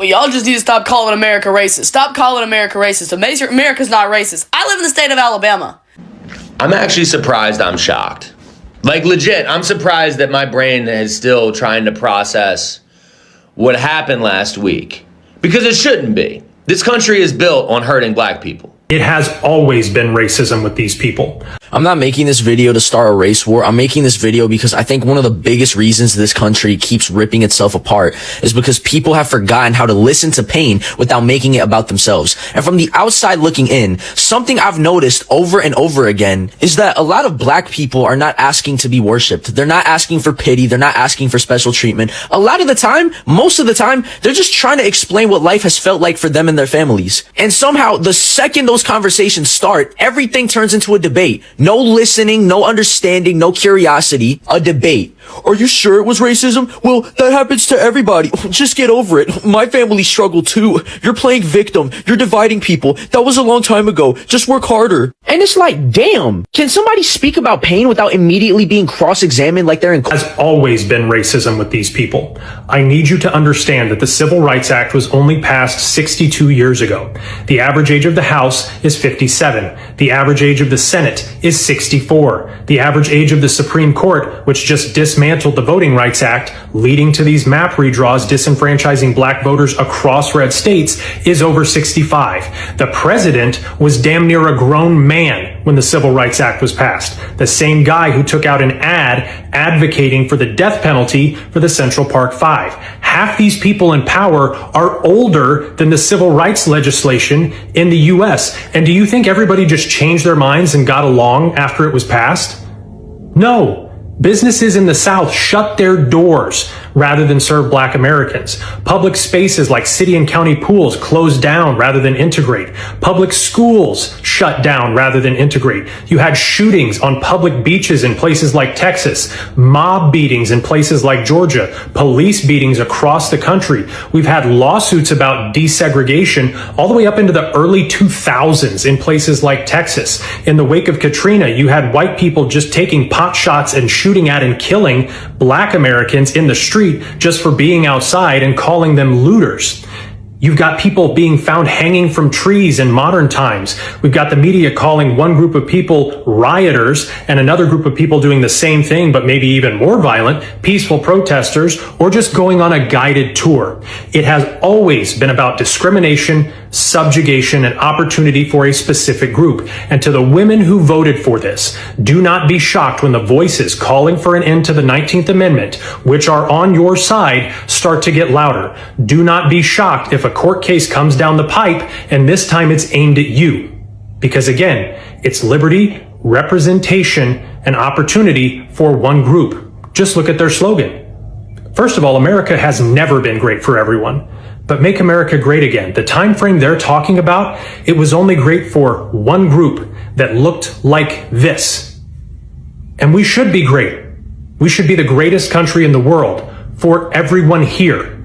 Well, y'all just need to stop calling America racist. Stop calling America racist. America's not racist. I live in the state of Alabama. I'm actually surprised. I'm shocked. Like, legit, I'm surprised that my brain is still trying to process what happened last week. Because it shouldn't be. This country is built on hurting black people. It has always been racism with these people. I'm not making this video to start a race war. I'm making this video because I think one of the biggest reasons this country keeps ripping itself apart is because people have forgotten how to listen to pain without making it about themselves. And from the outside looking in, something I've noticed over and over again is that a lot of black people are not asking to be worshipped. They're not asking for pity. They're not asking for special treatment. A lot of the time, most of the time, they're just trying to explain what life has felt like for them and their families. And somehow, the second those conversations start, everything turns into a debate. No listening, no understanding, no curiosity, a debate. Are you sure it was racism? Well, that happens to everybody. Just get over it. My family struggled too. You're playing victim. You're dividing people. That was a long time ago. Just work harder. And it's like, damn, can somebody speak about pain without immediately being cross-examined like they're in Has always been racism with these people. I need you to understand that the Civil Rights Act was only passed 62 years ago. The average age of the House is 57. The average age of the Senate is 64. The average age of the Supreme Court, which just dismantled the Voting Rights Act, leading to these map redraws disenfranchising black voters across red states, is over 65. The president was damn near a grown man when the Civil Rights Act was passed. The same guy who took out an ad advocating for the death penalty for the Central Park Five. Half these people in power are older than the civil rights legislation in the US. And do you think everybody just changed their minds and got along after it was passed? No. Businesses in the South shut their doors rather than serve black Americans. Public spaces like city and county pools closed down rather than integrate. Public schools shut down rather than integrate. You had shootings on public beaches in places like Texas, mob beatings in places like Georgia, police beatings across the country. We've had lawsuits about desegregation all the way up into the early 2000s in places like Texas. In the wake of Katrina, you had white people just taking pot shots and shooting at and killing black Americans in the street just for being outside and calling them looters. You've got people being found hanging from trees in modern times. We've got the media calling one group of people rioters and another group of people doing the same thing, but maybe even more violent, peaceful protesters, or just going on a guided tour. It has always been about discrimination, subjugation, and opportunity for a specific group. And to the women who voted for this, do not be shocked when the voices calling for an end to the 19th Amendment, which are on your side, start to get louder. Do not be shocked if a court case comes down the pipe and this time it's aimed at you. Because again, it's liberty, representation, and opportunity for one group. Just look at their slogan. First of all, America has never been great for everyone. But make America great again. The time frame they're talking about, it was only great for one group that looked like this. And we should be great. We should be the greatest country in the world for everyone here.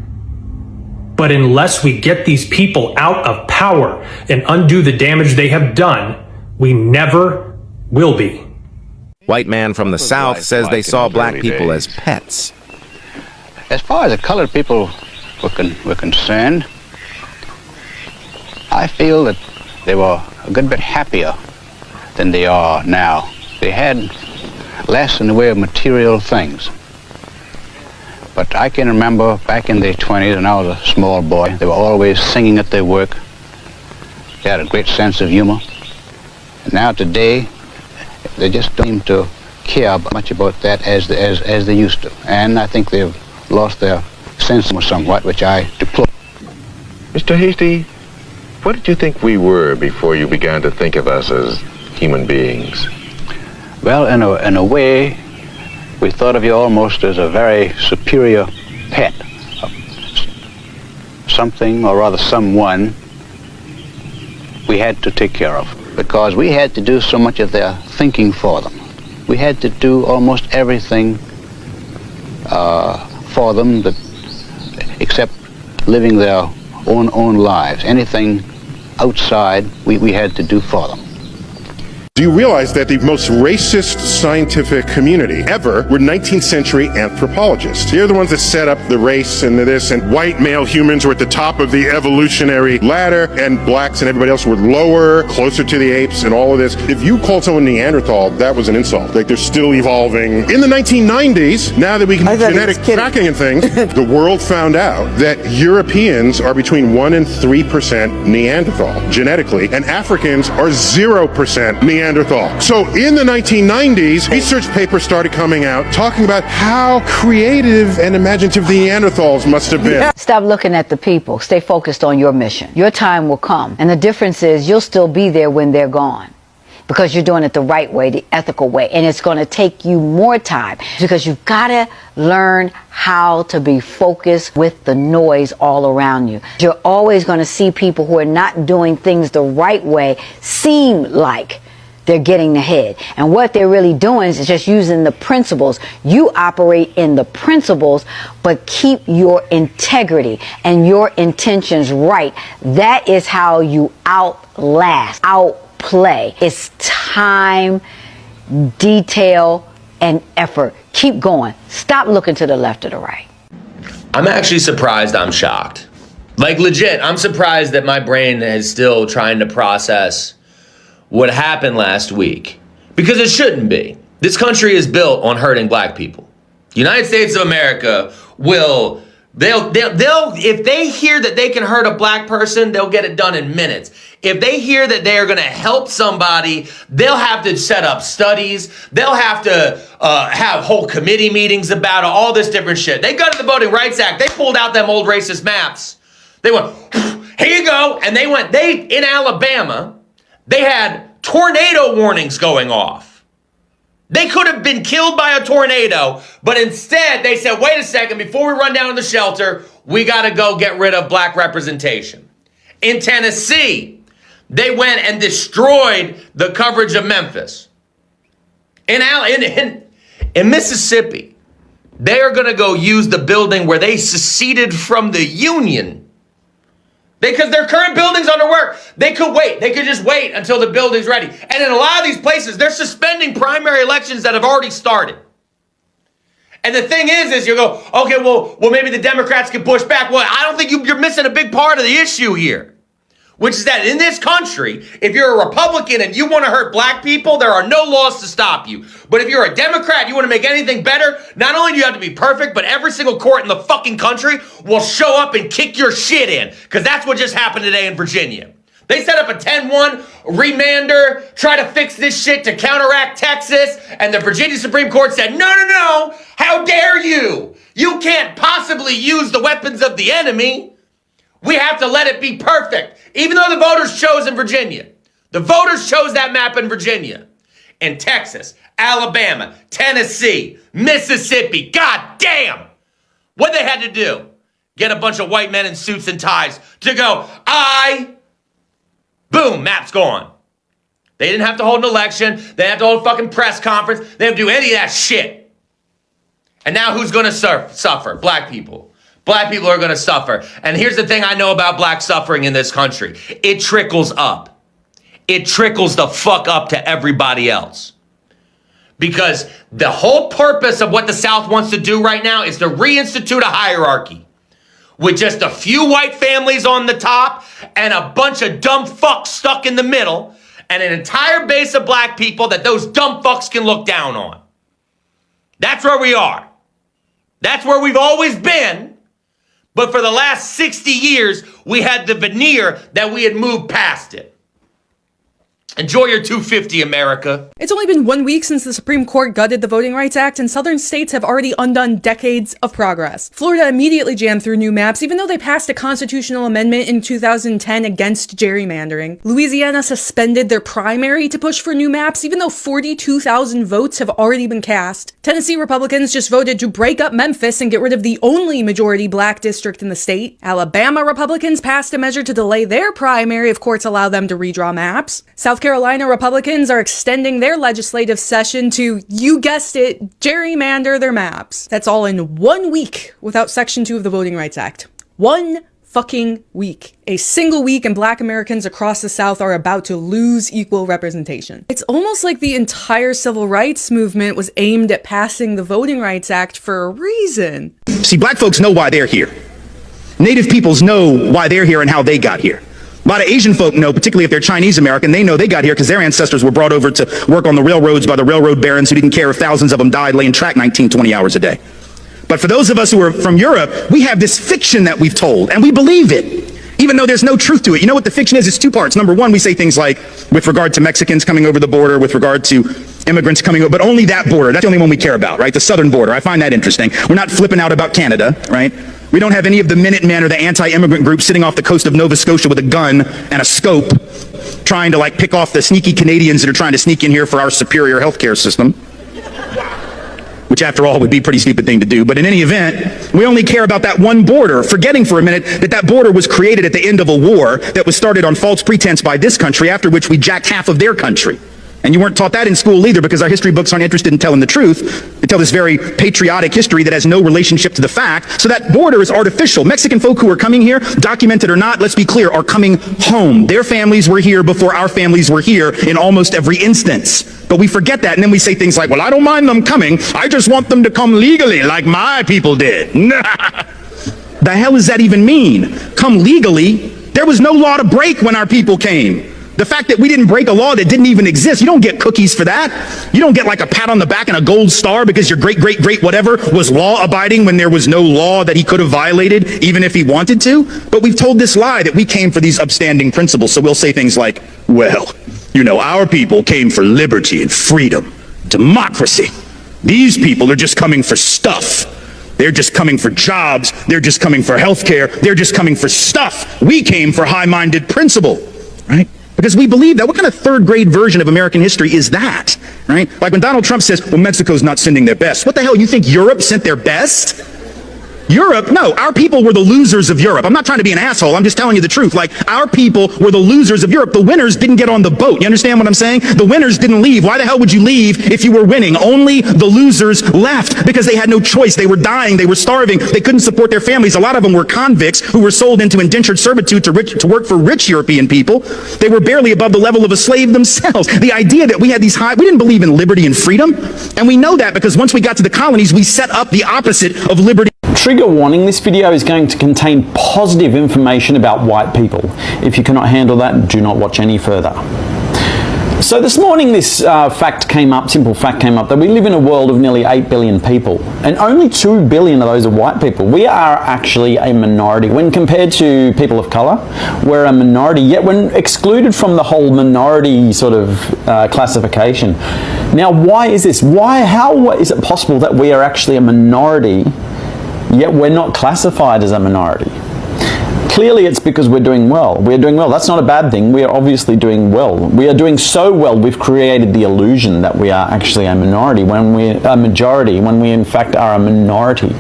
But unless we get these people out of power and undo the damage they have done, we never will be. White man from the South says they saw black people as pets. As far as the colored people were concerned, I feel that they were a good bit happier than they are now. They had less in the way of material things. But I can remember back in the 20s when I was a small boy, they were always singing at their work. They had a great sense of humor. And now today, they just don't seem to care much about that as they used to. And I think they've lost their sense somewhat, which I deplore. Mr. Hasty, what did you think we were before you began to think of us as human beings? Well, in a way, we thought of you almost as a very superior pet. Something, or rather someone, we had to take care of. Because we had to do so much of their thinking for them. We had to do almost everything for them that, except living their own lives. Anything outside, we had to do for them. Do you realize that the most racist scientific community ever were 19th century anthropologists? They're the ones that set up the race and this, and white male humans were at the top of the evolutionary ladder, and blacks and everybody else were lower, closer to the apes, and all of this. If you called someone Neanderthal, that was an insult. Like, they're still evolving. In the 1990s, now that we can do genetic tracking and things, the world found out that Europeans are between 1% and 3% Neanderthal genetically, and Africans are 0% Neanderthal. So in the 1990s, research papers started coming out talking about how creative and imaginative the Neanderthals must have been. Stop looking at the people. Stay focused on your mission. Your time will come. And the difference is you'll still be there when they're gone, because you're doing it the right way, the ethical way. And it's going to take you more time, because you've got to learn how to be focused with the noise all around you. You're always going to see people who are not doing things the right way seem like they're getting ahead. And what they're really doing is just using the principles. You operate in the principles, but keep your integrity and your intentions right. That is how you outlast, outplay. It's time, detail, and effort. Keep going. Stop looking to the left or the right. I'm actually surprised. I'm shocked. Like, legit, I'm surprised that my brain is still trying to process what happened last week, because it shouldn't be. This country is built on hurting black people. The United States of America they'll if they hear that they can hurt a black person, they'll get it done in minutes. If they hear that they are going to help somebody, they'll have to set up studies. They'll have to have whole committee meetings about it, all this different shit. They got to the Voting Rights Act. They pulled out them old racist maps. They went, here you go. And in Alabama, they had tornado warnings going off. They could have been killed by a tornado, but instead they said, wait a second, before we run down to the shelter, we got to go get rid of black representation. In Tennessee, they went and destroyed the coverage of Memphis. In Mississippi, they are going to go use the building where they seceded from the Union, because their current building's under work. They could wait. They could just wait until the building's ready. And in a lot of these places, they're suspending primary elections that have already started. And the thing is you go, okay, well, maybe the Democrats can push back. Well, I don't think you're missing a big part of the issue here, which is that in this country, if you're a Republican and you want to hurt black people, there are no laws to stop you. But if you're a Democrat, you want to make anything better, not only do you have to be perfect, but every single court in the fucking country will show up and kick your shit in. Because that's what just happened today in Virginia. They set up a 10-1 remander, try to fix this shit to counteract Texas, and the Virginia Supreme Court said, no, how dare you? You can't possibly use the weapons of the enemy. We have to let it be perfect. Even though the voters chose in Virginia. The voters chose that map in Virginia. In Texas, Alabama, Tennessee, Mississippi. God damn! What they had to do? Get a bunch of white men in suits and ties to go, boom, map's gone. They didn't have to hold an election. They didn't have to hold a fucking press conference. They didn't do any of that shit. And now who's going to suffer? Black people. Black people are going to suffer. And here's the thing I know about black suffering in this country. It trickles up. It trickles the fuck up to everybody else. Because the whole purpose of what the South wants to do right now is to reinstitute a hierarchy with just a few white families on the top and a bunch of dumb fucks stuck in the middle and an entire base of black people that those dumb fucks can look down on. That's where we are. That's where we've always been. But for the last 60 years, we had the veneer that we had moved past it. Enjoy your $2.50, America. It's only been 1 week since the Supreme Court gutted the Voting Rights Act, and southern states have already undone decades of progress. Florida immediately jammed through new maps, even though they passed a constitutional amendment in 2010 against gerrymandering. Louisiana suspended their primary to push for new maps, even though 42,000 votes have already been cast. Tennessee Republicans just voted to break up Memphis and get rid of the only majority black district in the state. Alabama Republicans passed a measure to delay their primary if courts allow them to redraw maps. South Carolina Republicans are extending their legislative session to, you guessed it, gerrymander their maps. That's all in 1 week without Section 2 of the Voting Rights Act. 1 fucking week. A single week and Black Americans across the South are about to lose equal representation. It's almost like the entire civil rights movement was aimed at passing the Voting Rights Act for a reason. See, Black folks know why they're here. Native peoples know why they're here and how they got here. A lot of Asian folk know, particularly if they're Chinese American, they know they got here because their ancestors were brought over to work on the railroads by the railroad barons who didn't care if thousands of them died laying track 19, 20 hours a day. But for those of us who are from Europe, we have this fiction that we've told, and we believe it, even though there's no truth to it. You know what the fiction is? It's two parts. Number one, we say things like, with regard to Mexicans coming over the border, with regard to immigrants coming over, but only that border. That's the only one we care about, right? The southern border. I find that interesting. We're not flipping out about Canada, right? We don't have any of the Minutemen or the anti-immigrant groups sitting off the coast of Nova Scotia with a gun and a scope trying to like pick off the sneaky Canadians that are trying to sneak in here for our superior healthcare system. Which after all would be a pretty stupid thing to do. But in any event, we only care about that one border, forgetting for a minute that that border was created at the end of a war that was started on false pretense by this country, after which we jacked half of their country. And you weren't taught that in school either, because our history books aren't interested in telling the truth. They tell this very patriotic history that has no relationship to the fact. So that border is artificial. Mexican folk who are coming here, documented or not, let's be clear, are coming home. Their families were here before our families were here in almost every instance. But we forget that, and then we say things like, well, I don't mind them coming. I just want them to come legally like my people did. The hell does that even mean? Come legally? There was no law to break when our people came. The fact that we didn't break a law that didn't even exist, you don't get cookies for that. You don't get like a pat on the back and a gold star because your great, great, great whatever was law-abiding when there was no law that he could have violated, even if he wanted to. But we've told this lie that we came for these upstanding principles. So we'll say things like, well, you know, our people came for liberty and freedom, democracy. These people are just coming for stuff. They're just coming for jobs. They're just coming for healthcare. They're just coming for stuff. We came for high-minded principle, right? Because we believe that. What kind of third grade version of American history is that, right? Like when Donald Trump says, well, Mexico's not sending their best. What the hell, you think Europe sent their best? Europe? No, our people were the losers of Europe. I'm not trying to be an asshole. I'm just telling you the truth. Like, our people were the losers of Europe. The winners didn't get on the boat. You understand what I'm saying? The winners didn't leave. Why the hell would you leave if you were winning? Only the losers left because they had no choice. They were dying. They were starving. They couldn't support their families. A lot of them were convicts who were sold into indentured servitude to work for rich European people. They were barely above the level of a slave themselves. The idea that we had these we didn't believe in liberty and freedom. And we know that because once we got to the colonies, we set up the opposite of liberty. Trigger warning, this video is going to contain positive information about white people. If you cannot handle that, do not watch any further. So this morning this simple fact came up that we live in a world of nearly 8 billion people, and only 2 billion of those are white people. We are actually a minority. When compared to people of colour, we're a minority, yet when excluded from the whole minority sort of classification. Now, why is this? How is it possible that we are actually a minority, yet we're not classified as a minority? Clearly it's because we're doing well. We're doing well. That's not a bad thing. We are obviously doing well. We are doing so well, we've created the illusion that we are actually a minority when we're a majority, when we in fact are a minority.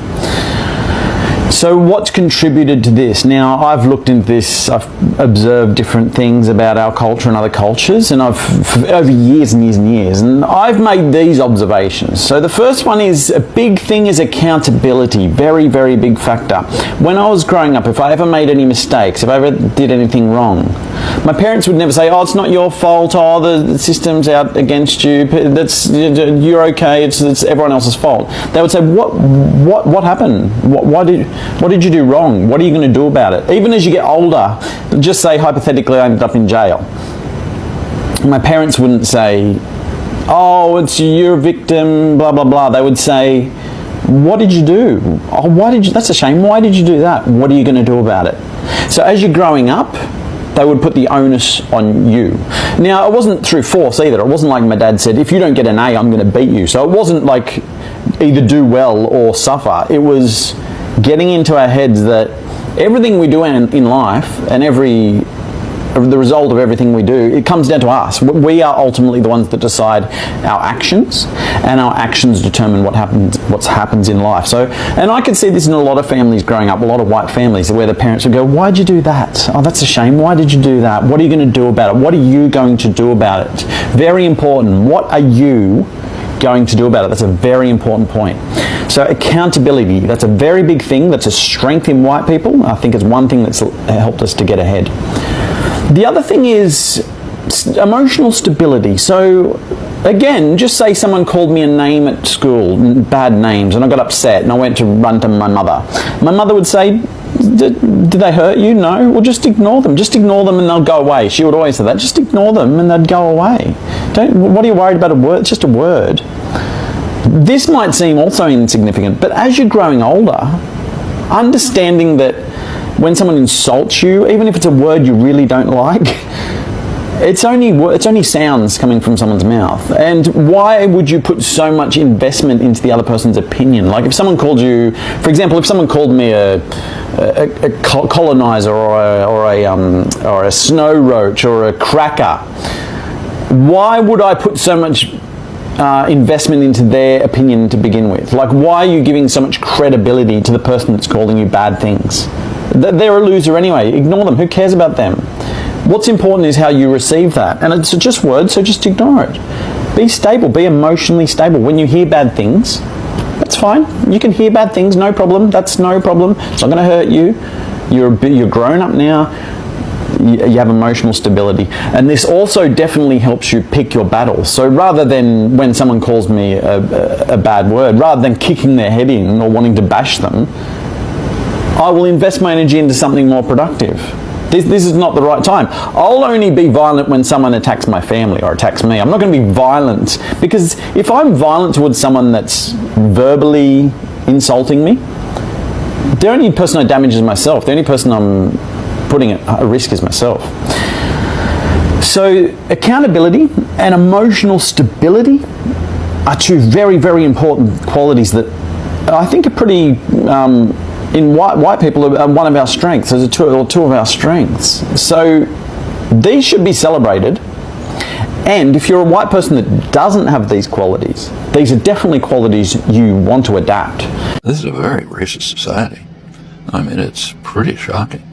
So what's contributed to this? Now, I've looked into this, I've observed different things about our culture and other cultures, and over years and years and years, and I've made these observations. So the first one is, a big thing is accountability. Very, very big factor. When I was growing up, if I ever made any mistakes, if I ever did anything wrong, my parents would never say, oh, it's not your fault, oh, the system's out against you, you're okay, it's everyone else's fault. They would say, what happened? What did you do wrong? What are you going to do about it? Even as you get older, just say hypothetically I ended up in jail. My parents wouldn't say, oh, you're a victim, blah, blah, blah. They would say, what did you do? Oh, that's a shame. Why did you do that? What are you going to do about it? So as you're growing up, they would put the onus on you. Now, it wasn't through force either. It wasn't like my dad said, if you don't get an A, I'm going to beat you. So it wasn't like either do well or suffer. It was getting into our heads that everything we do in life and the result of everything we do, it comes down to us. We are ultimately the ones that decide our actions, and our actions determine what happens in life. So, and I could see this in a lot of families growing up, a lot of white families, where the parents would go, why'd you do that? Oh, that's a shame. Why did you do that? What are you going to do about it? What are you going to do about it? Very important. What are you going to do about it? That's a very important point. So accountability, that's a very big thing. That's a strength in white people. I think it's one thing that's helped us to get ahead. The other thing is emotional stability. So again, just say someone called me a name at school, bad names, and I got upset and I went to run to my mother. My mother would say, did they hurt you? No. Well, just ignore them. Just ignore them and they'll go away. She would always say that. Just ignore them and they'd go away. What are you worried about a word? It's just a word. This might seem also insignificant, but as you're growing older, understanding that when someone insults you, even if it's a word you really don't like, it's only sounds coming from someone's mouth. And why would you put so much investment into the other person's opinion? Like if someone called you, for example, if someone called me a colonizer or a snow roach or a cracker, why would I put so much investment into their opinion to begin with? Like, why are you giving so much credibility to the person that's calling you bad things? They're a loser anyway. Ignore them. Who cares about them? What's important is how you receive that. And it's just words, so just ignore it. Be stable. Be emotionally stable. When you hear bad things, that's fine. You can hear bad things, no problem. That's no problem. It's not going to hurt you. You're grown up now. You have emotional stability. And this also definitely helps you pick your battles. So rather than when someone calls me a bad word, rather than kicking their head in or wanting to bash them, I will invest my energy into something more productive. This is not the right time. I'll only be violent when someone attacks my family or attacks me. I'm not going to be violent, because if I'm violent towards someone that's verbally insulting me, the only person I damage is myself. The only person I'm putting at risk is myself. So accountability and emotional stability are two very, very important qualities that I think are pretty, in white people, are one of our strengths. Those are two of our strengths. So these should be celebrated. And if you're a white person that doesn't have these qualities, these are definitely qualities you want to adapt. This is a very racist society. I mean, it's pretty shocking.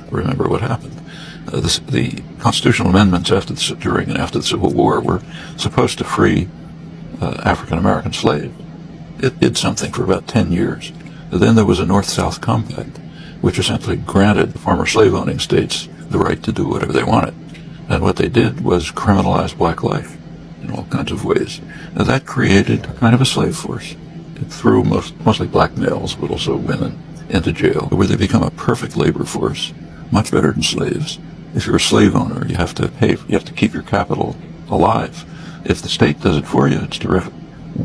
Remember what happened. The constitutional amendments during and after the Civil War were supposed to free African American slaves. It did something for about 10 years. Then there was a North-South Compact, which essentially granted the former slave-owning states the right to do whatever they wanted. And what they did was criminalize black life in all kinds of ways. Now, that created kind of a slave force. It threw mostly black males, but also women, into jail, where they become a perfect labor force, much better than slaves. If you're a slave owner, you have to pay, you have to keep your capital alive. If the state does it for you, it's terrific.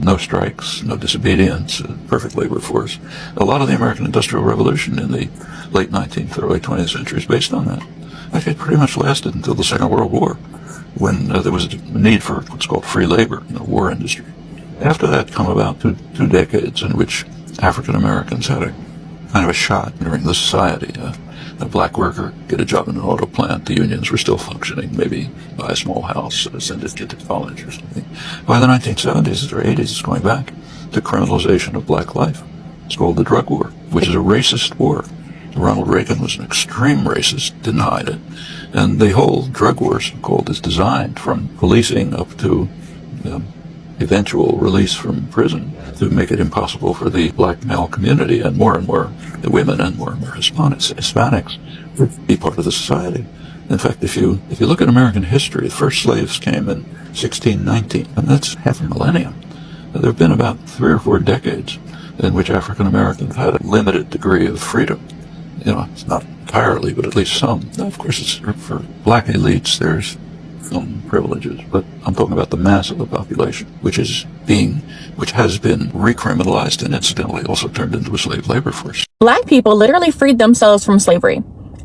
No strikes, no disobedience, perfect labor force. A lot of the American Industrial Revolution in the late 19th, early 20th century is based on that. Actually, it pretty much lasted until the Second World War, when there was a need for what's called free labor in the war industry. After that come about two decades in which African Americans had a kind of a shot entering the society. A black worker get a job in an auto plant. The unions were still functioning. Maybe buy a small house, send a kid to college or something. By the 1970s or 80s, it's going back to criminalization of black life. It's called the drug war, which is a racist war. Ronald Reagan was an extreme racist, didn't hide it. And the whole drug war, so-called, is designed from policing up to eventual release from prison to make it impossible for the black male community and more the women and more Hispanics to be part of the society. In fact, if you look at American history, the first slaves came in 1619, and that's half a millennium. There have been about 3 or 4 decades in which African Americans had a limited degree of freedom. You know, it's not entirely, but at least some. Now, of course, it's for black elites, there's some privileges, but I'm talking about the mass of the population, which has been recriminalized and incidentally also turned into a slave labor force. Black people literally freed themselves from slavery.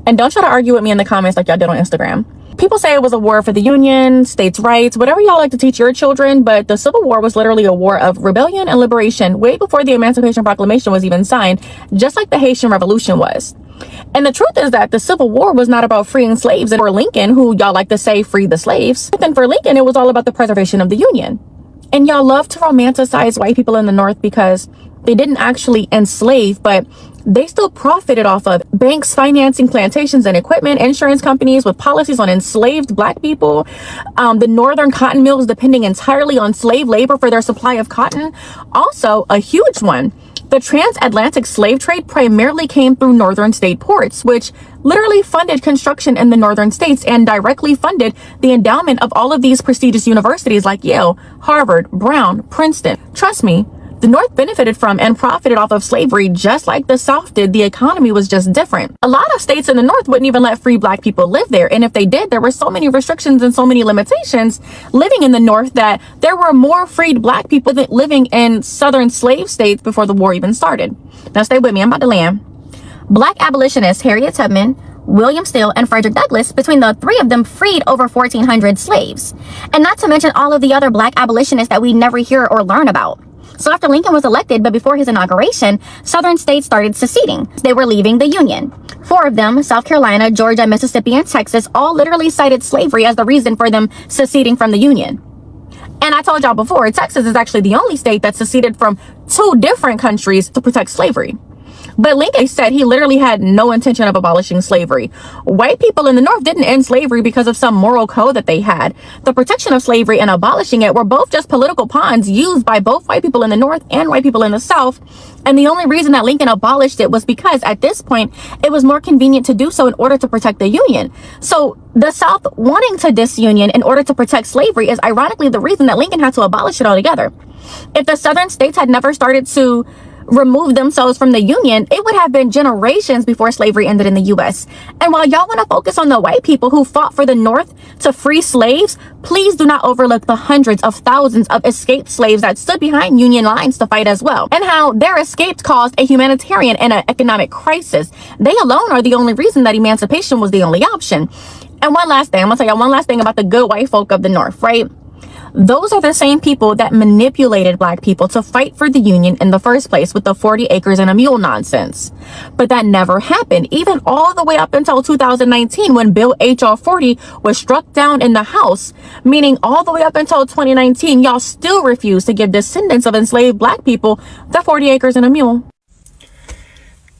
And don't try to argue with me in the comments like y'all did on Instagram. People say it was a war for the Union, states' rights, whatever y'all like to teach your children, but the Civil War was literally a war of rebellion and liberation way before the Emancipation Proclamation was even signed, just like the Haitian Revolution was. And the truth is that the Civil War was not about freeing slaves. And for Lincoln, who y'all like to say free the slaves, then for Lincoln, it was all about the preservation of the Union. And y'all love to romanticize white people in the North because They didn't actually enslave, but they still profited off of banks financing plantations and equipment, insurance companies with policies on enslaved black people, the northern cotton mills depending entirely on slave labor for their supply of cotton. Also, a huge one, the transatlantic slave trade primarily came through northern state ports, which literally funded construction in the northern states and directly funded the endowment of all of these prestigious universities like Yale, Harvard, Brown, Princeton. Trust me, the North benefited from and profited off of slavery just like the South did. The economy was just different. A lot of states in the North wouldn't even let free black people live there. And if they did, there were so many restrictions and so many limitations living in the North that there were more freed black people than living in southern slave states before the war even started. Now stay with me, I'm about to land. Black abolitionists Harriet Tubman, William Steele, and Frederick Douglass, between the three of them, freed over 1,400 slaves. And not to mention all of the other black abolitionists that we never hear or learn about. So after Lincoln was elected, but before his inauguration, southern states started seceding. They were leaving the Union. 4 of them, South Carolina, Georgia, Mississippi, and Texas, all literally cited slavery as the reason for them seceding from the Union. And I told y'all before, Texas is actually the only state that seceded from 2 different countries to protect slavery. But Lincoln said he literally had no intention of abolishing slavery. White people in the North didn't end slavery because of some moral code that they had. The protection of slavery and abolishing it were both just political pawns used by both white people in the North and white people in the South. And the only reason that Lincoln abolished it was because at this point, it was more convenient to do so in order to protect the Union. So the South wanting to disunion in order to protect slavery is ironically the reason that Lincoln had to abolish it altogether. If the Southern states had never started to remove themselves from the Union, it would have been generations before slavery ended in the U.S. And while y'all want to focus on the white people who fought for the North to free slaves, please do not overlook the hundreds of thousands of escaped slaves that stood behind Union lines to fight as well, and how their escapes caused a humanitarian and an economic crisis. They alone are the only reason that emancipation was the only option. And one last thing, I'm gonna tell y'all one last thing about the good white folk of the North, right? Those are the same people that manipulated black people to fight for the Union in the first place with the 40 acres and a mule nonsense. But that never happened, even all the way up until 2019 when Bill H.R. 40 was struck down in the House, meaning all the way up until 2019, y'all still refused to give descendants of enslaved black people the 40 acres and a mule.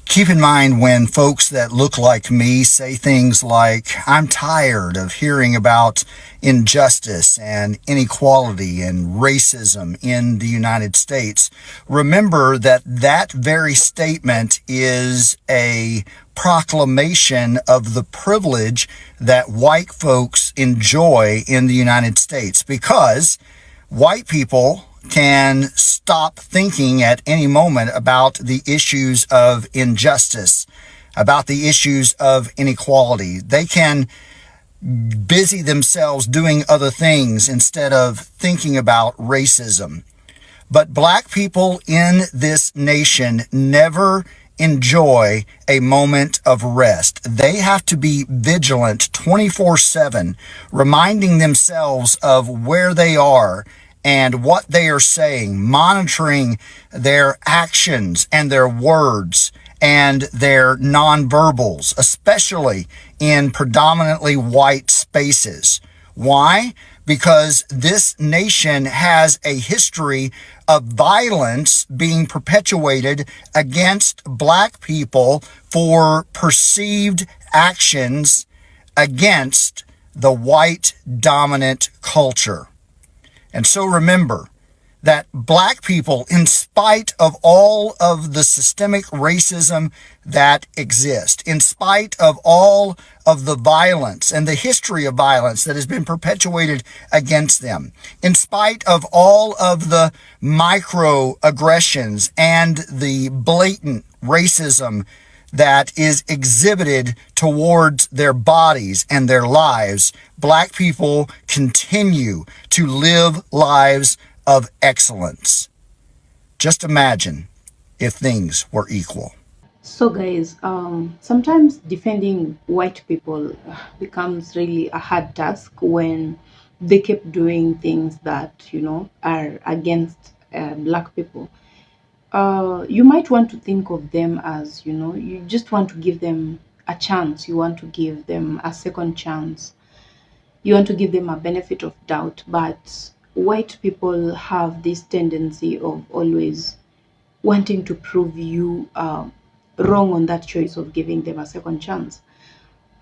Keep in mind when folks that look like me say things like, I'm tired of hearing about injustice and inequality and racism in the United States, remember that that very statement is a proclamation of the privilege that white folks enjoy in the United States, because white people can stop thinking at any moment about the issues of injustice, about the issues of inequality. They can busy themselves doing other things instead of thinking about racism. But black people in this nation never enjoy a moment of rest. They have to be vigilant 24/7, reminding themselves of where they are and what they are saying, monitoring their actions and their words and their nonverbals, especially in predominantly white spaces. Why? Because this nation has a history of violence being perpetuated against black people for perceived actions against the white dominant culture. And so remember that black people, in spite of all of the systemic racism that exists, in spite of all of the violence and the history of violence that has been perpetuated against them, in spite of all of the microaggressions and the blatant racism that is exhibited towards their bodies and their lives, black people continue to live lives of excellence. Just imagine if things were equal. So guys, sometimes defending white people becomes really a hard task when they keep doing things that, are against black people. You might want to think of them as, you just want to give them a chance. You want to give them a second chance. You want to give them a benefit of doubt. But white people have this tendency of always wanting to prove you wrong on that choice of giving them a second chance.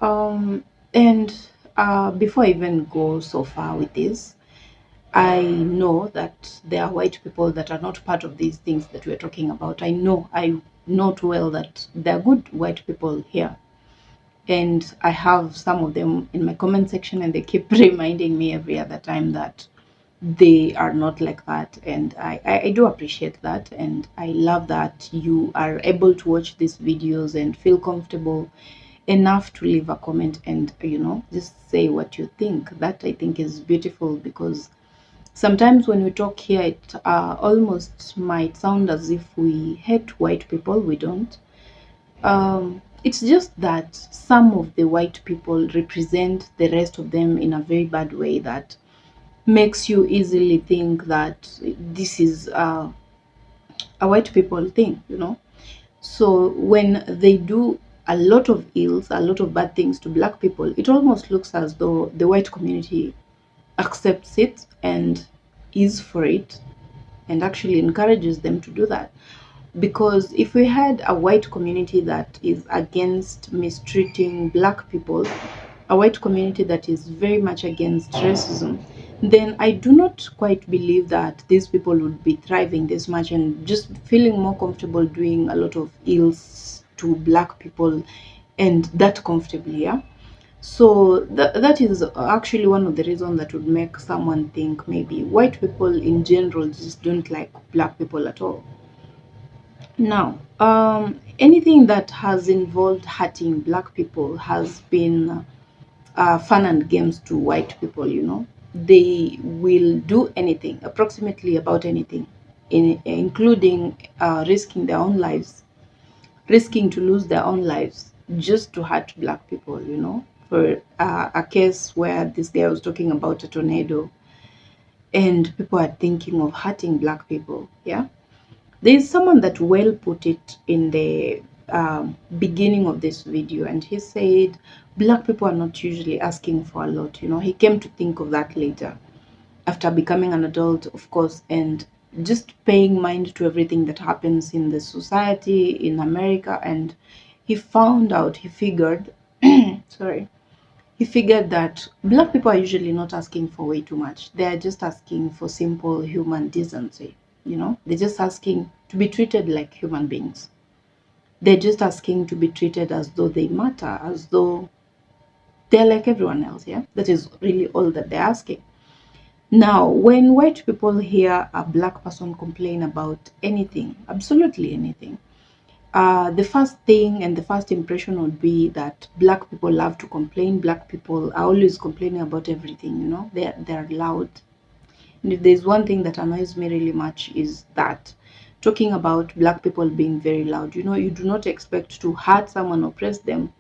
And before I even go so far with this, I know that there are white people that are not part of these things that we're talking about. I know too well that there are good white people here. And I have some of them in my comment section, and they keep reminding me every other time that they are not like that. And I do appreciate that. And I love that you are able to watch these videos and feel comfortable enough to leave a comment and, just say what you think. That I think is beautiful, because sometimes when we talk here, it almost might sound as if we hate white people. We don't. It's just that some of the white people represent the rest of them in a very bad way that makes you easily think that this is a white people thing. So when they do a lot of ills, a lot of bad things to black people, it almost looks as though the white community accepts it and is for it and actually encourages them to do that. Because if we had a white community that is against mistreating black people, a white community that is very much against racism, then I do not quite believe that these people would be thriving this much and just feeling more comfortable doing a lot of ills to black people, and that comfortably, yeah. So that is actually one of the reasons that would make someone think maybe white people in general just don't like black people at all. Now, anything that has involved hurting black people has been fun and games to white people. They will do anything, approximately about anything, including risking their own lives, risking to lose their own lives just to hurt black people. For a case where this guy was talking about a tornado and people are thinking of hurting black people, yeah. There's someone that well put it in the beginning of this video, and he said black people are not usually asking for a lot. He came to think of that later after becoming an adult, of course, and just paying mind to everything that happens in the society in America. And he found out, he figured, sorry, he figured that black people are usually not asking for way too much. They are just asking for simple human decency. They're just asking to be treated like human beings. They're just asking to be treated as though they matter, as though they're like everyone else. Yeah, that is really all that they're asking. Now, when white people hear a black person complain about anything, absolutely anything, the first thing and the first impression would be that black people love to complain. Black people are always complaining about everything. They're loud. And if there's one thing that annoys me really much, is that talking about black people being very loud. You do not expect to hurt someone, oppress them,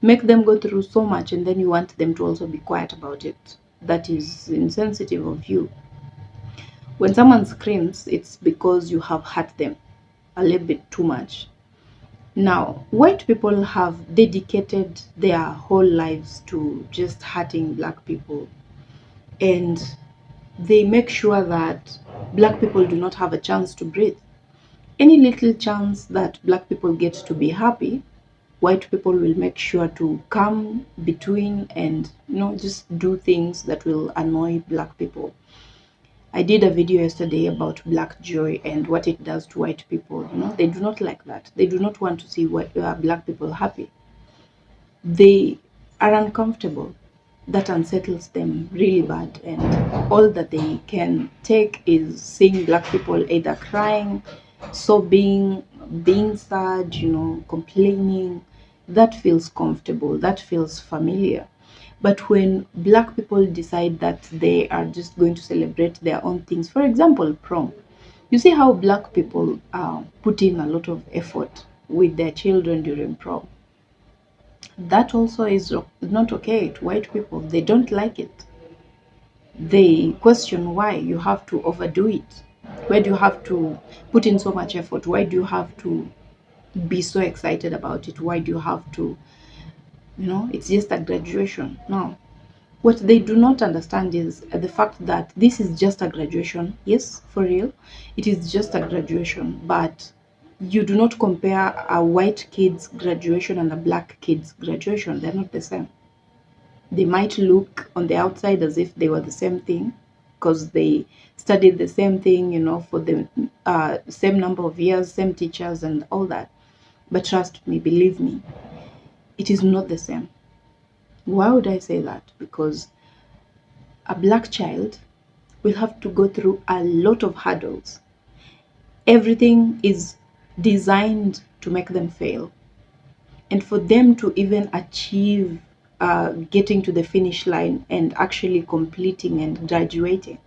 make them go through so much, and then you want them to also be quiet about it. That is insensitive of you. When someone screams, it's because you have hurt them a little bit too much. Now, white people have dedicated their whole lives to just hurting black people, and they make sure that black people do not have a chance to breathe. Any little chance that black people get to be happy, white people will make sure to come between and just do things that will annoy black people. I did a video yesterday about black joy and what it does to white people. They do not like that. They do not want to see black people happy. They are uncomfortable. That unsettles them really bad, and all that they can take is seeing black people either crying, sobbing, being sad, complaining. That feels comfortable, that feels familiar. But when black people decide that they are just going to celebrate their own things, for example, prom, you see how black people put in a lot of effort with their children during prom. That also is not okay to white people. They don't like it. They question why you have to overdo it. Why do you have to put in so much effort? Why do you have to be so excited about it? Why do you have to, it's just a graduation? No. What they do not understand is the fact that this is just a graduation. Yes, for real, it is just a graduation, but you do not compare a white kid's graduation and a black kid's graduation. They're not the same. They might look on the outside as if they were the same thing because they studied the same thing, you know, for the same number of years, same teachers and all that. But trust me, believe me, it is not the same. Why would I say that? Because a black child will have to go through a lot of hurdles. Everything is designed to make them fail. And for them to even achieve getting to the finish line and actually completing and graduating,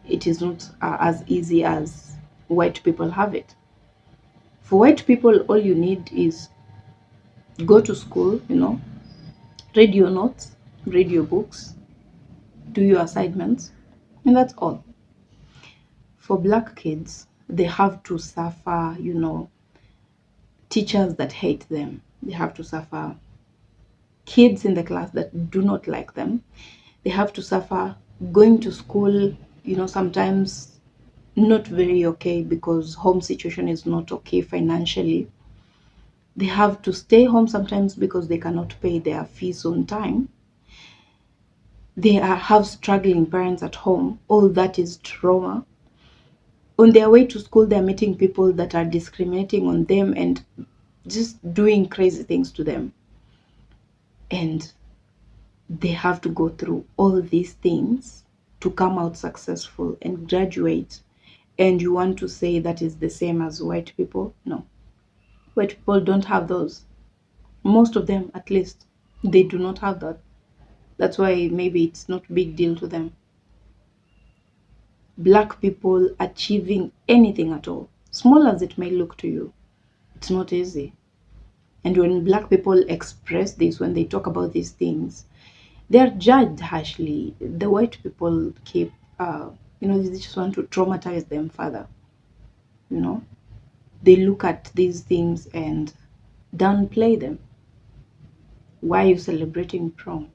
it is not as easy as white people have it. For white people, all you need is go to school, you know, read your notes, read your books, do your assignments, and that's all. For black kids, they have to suffer, you know, teachers that hate them. They have to suffer kids in the class that do not like them. They have to suffer going to school, you know, sometimes not very okay because home situation is not okay financially. They have to stay home sometimes because they cannot pay their fees on time. Have struggling parents at home. All that is trauma. On their way to school, they're meeting people that are discriminating on them and just doing crazy things to them. And they have to go through all these things to come out successful and graduate. And you want to say that is the same as white people? No. White people don't have those. Most of them, at least, they do not have that. That's why maybe it's not a big deal to them. Black people achieving anything at all, small as it may look to you, it's not easy. And when black people express this, when they talk about these things, they're judged harshly. The white people keep, you know, they just want to traumatize them further. You know, they look at these things and downplay them. Why are you celebrating prom?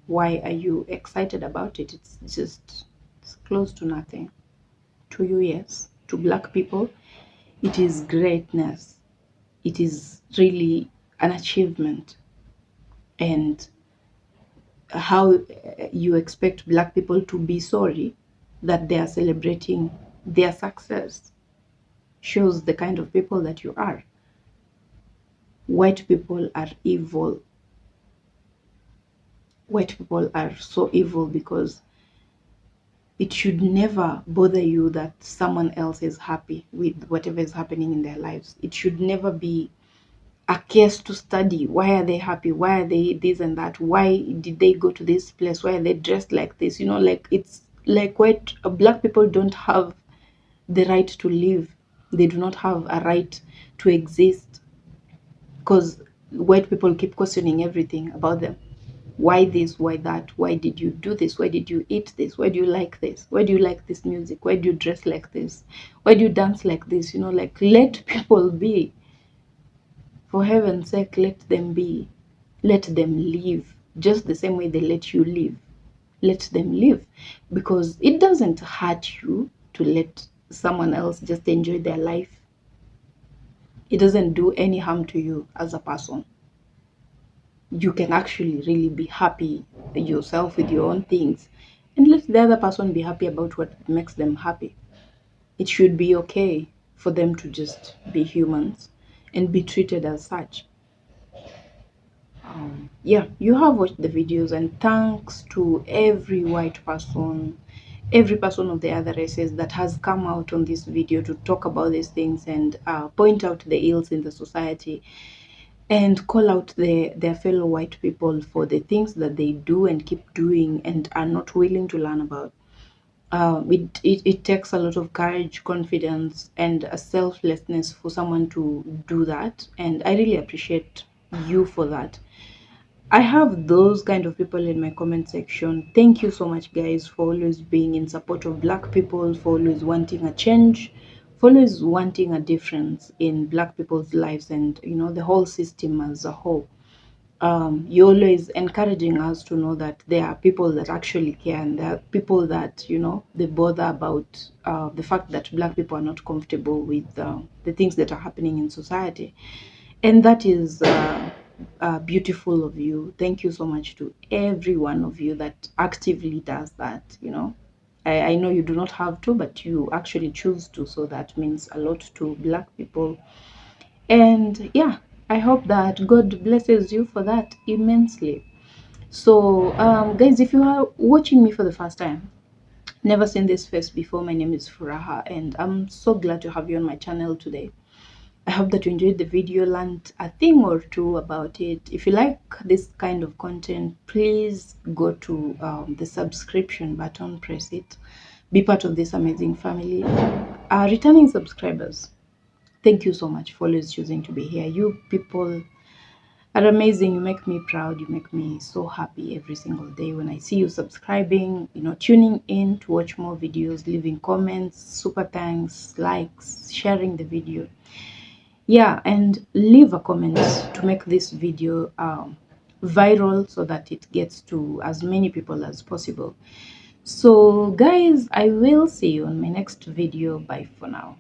Why are you excited about it? It's close to nothing. To you, yes. To black people, it is greatness. It is really an achievement. And how you expect black people to be sorry that they are celebrating their success shows the kind of people that you are. White people are evil. White people are so evil because it should never bother you that someone else is happy with whatever is happening in their lives. It should never be a case to study. Why are they happy? Why are they this and that? Why did they go to this place? Why are they dressed like this? You know, like it's like black people don't have the right to live. They do not have a right to exist because white people keep questioning everything about them. Why this? Why that? Why did you do this? Why did you eat this? Why do you like this? Why do you like this music? Why do you dress like this? Why do you dance like this? You know, like let people be. For heaven's sake, let them be. Let them live just the same way they let you live. Let them live because it doesn't hurt you to let someone else just enjoy their life. It doesn't do any harm to you as a person. You can actually really be happy yourself with your own things and let the other person be happy about what makes them happy. It should be okay for them to just be humans and be treated as such. Yeah, you have watched the videos, and thanks to every white person, every person of the other races that has come out on this video to talk about these things and point out the ills in the society and call out their fellow white people for the things that they do and keep doing and are not willing to learn about. It takes a lot of courage, confidence, and a selflessness for someone to do that, and I really appreciate you for that. I have those kind of people in my comment section. Thank you so much, guys, for always being in support of black people, for always wanting a change, for always wanting a difference in black people's lives and, you know, the whole system as a whole. you're always encouraging us to know that there are people that actually care, and there are people that, you know, they bother about the fact that Black people are not comfortable with the things that are happening in society. And that is beautiful of you. Thank you so much to every one of you that actively does that, you know. I know you do not have to, but you actually choose to, so that means a lot to Black people. And yeah, I hope that God blesses you for that immensely. So guys, if you are watching me for the first time, never seen this face before, my name is Furaha, and I'm so glad to have you on my channel today. I hope that you enjoyed the video, learned a thing or two about it. If you like this kind of content, please go to the subscription button, press it, be part of this amazing family. Returning subscribers, thank you so much for always choosing to be here. You people are amazing. You make me proud. You make me so happy every single day when I see you subscribing, you know, tuning in to watch more videos, leaving comments, super thanks, likes, sharing the video. Yeah, and leave a comment to make this video viral so that it gets to as many people as possible. So guys, I will see you on my next video. Bye for now.